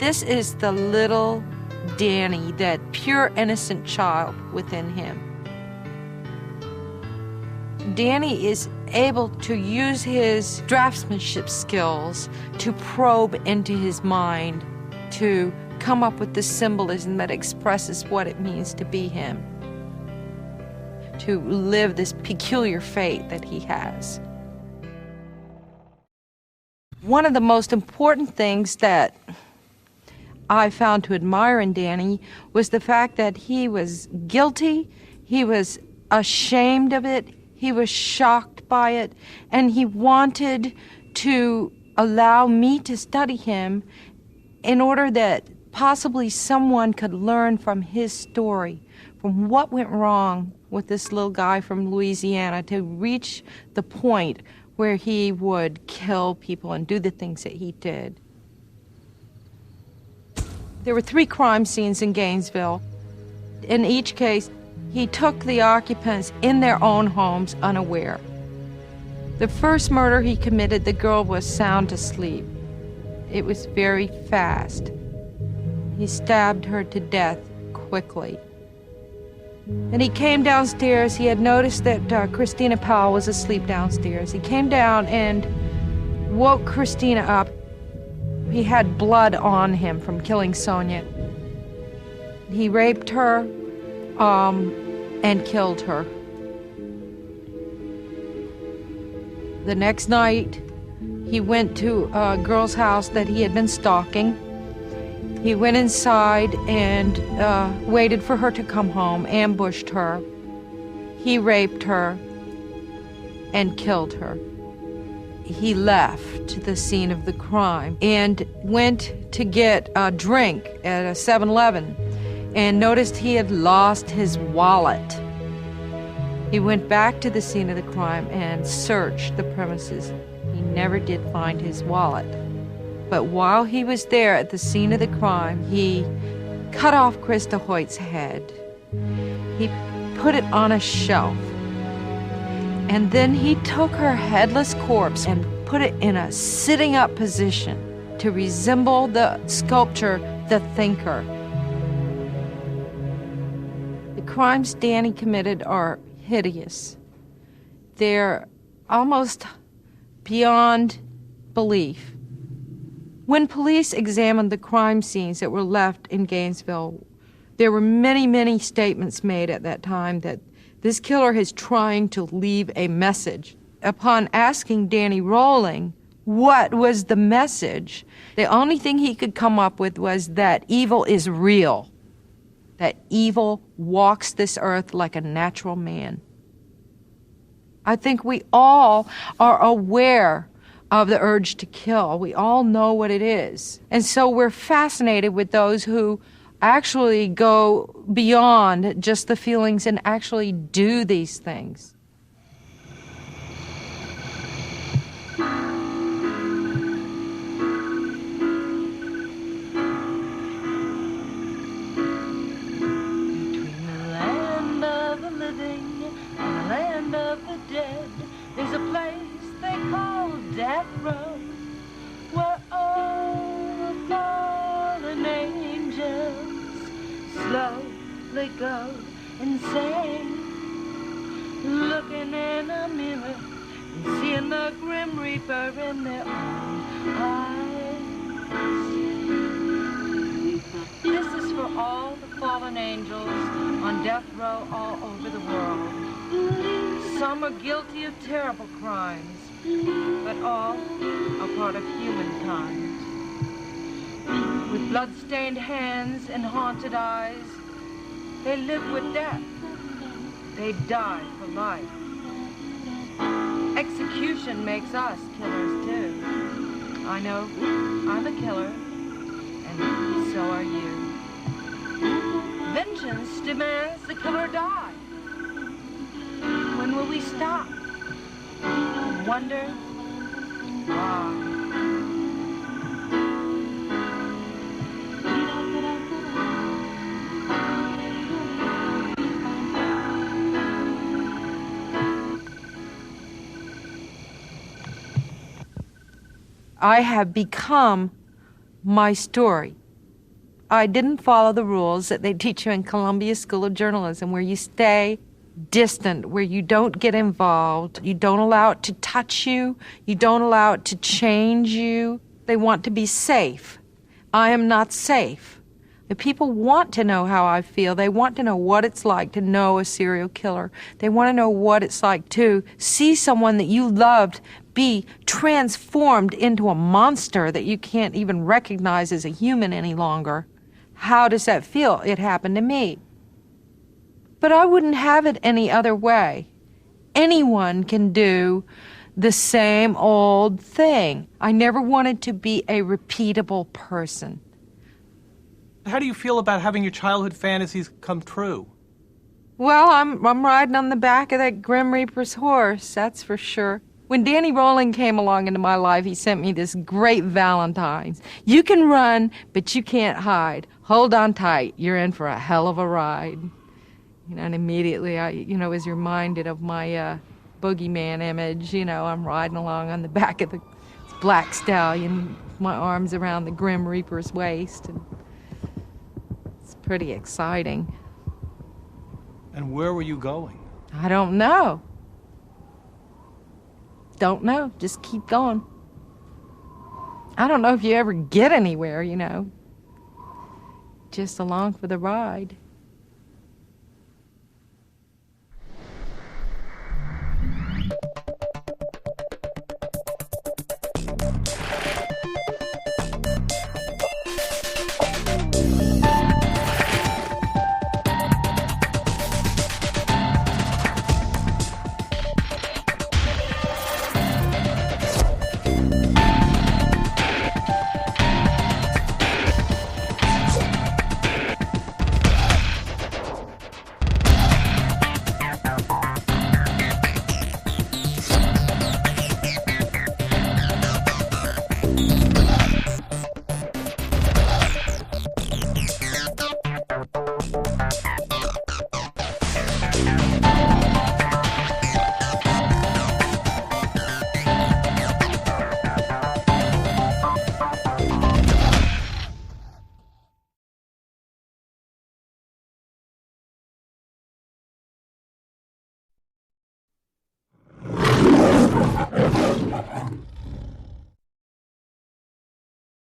This is the little Danny, that pure, innocent child within him. Danny is able to use his draftsmanship skills to probe into his mind, to come up with the symbolism that expresses what it means to be him, to live this peculiar fate that he has. One of the most important things that I found to admire in Danny was the fact that he was guilty, he was ashamed of it, he was shocked by it, and he wanted to allow me to study him in order that possibly someone could learn from his story, from what went wrong with this little guy from Louisiana to reach the point where he would kill people and do the things that he did. There were 3 crime scenes in Gainesville. In each case, he took the occupants in their own homes unaware. The first murder he committed, the girl was sound asleep. It was very fast. He stabbed her to death quickly. And he came downstairs. He had noticed that Christina Powell was asleep downstairs. He came down and woke Christina up. He had blood on him from killing Sonia. He raped her and killed her. The next night, he went to a girl's house that he had been stalking. He went inside and waited for her to come home, ambushed her. He raped her and killed her. He left the scene of the crime and went to get a drink at a 7-Eleven and noticed he had lost his wallet. He went back to the scene of the crime and searched the premises. He never did find his wallet. But while he was there at the scene of the crime, he cut off Krista Hoyt's head. He put it on a shelf. And then he took her headless corpse and put it in a sitting up position to resemble the sculpture, The Thinker. The crimes Danny committed are hideous. They're almost beyond belief. When police examined the crime scenes that were left in Gainesville, there were many, many statements made at that time that this killer is trying to leave a message. Upon asking Danny Rolling what was the message, the only thing he could come up with was that evil is real, that evil walks this earth like a natural man. I think we all are aware of the urge to kill. We all know what it is. And so we're fascinated with those who actually go beyond just the feelings and actually do these things. Between the land of the living and the land of the dead, there's a place they call Death Row, where all the fallen angels slowly go insane, looking in a mirror and seeing the Grim Reaper in their own eyes. This is for all the fallen angels on death row all over the world. Some are guilty of terrible crimes, but all are part of humankind. With blood-stained hands and haunted eyes, they live with death. They die for life. Execution makes us killers too. I know I'm a killer, and so are you. Vengeance demands the killer die. When will we stop and wonder why? I have become my story. I didn't follow the rules that they teach you in Columbia School of Journalism, where you stay distant, where you don't get involved, you don't allow it to touch you, you don't allow it to change you. They want to be safe. I am not safe. The people want to know how I feel. They want to know what it's like to know a serial killer. They want to know what it's like to see someone that you loved be transformed into a monster that you can't even recognize as a human any longer. How does that feel? It happened to me. But I wouldn't have it any other way. Anyone can do the same old thing. I never wanted to be a repeatable person. How do you feel about having your childhood fantasies come true? Well, I'm riding on the back of that Grim Reaper's horse, that's for sure. When Danny Rowling came along into my life, he sent me this great Valentine's. You can run, but you can't hide. Hold on tight. You're in for a hell of a ride. And immediately I, was reminded of my boogeyman image. I'm riding along on the back of the black stallion, my arms around the Grim Reaper's waist. And it's pretty exciting. And where were you going? I don't know. Don't know. Just keep going. I don't know if you ever get anywhere, Just along for the ride.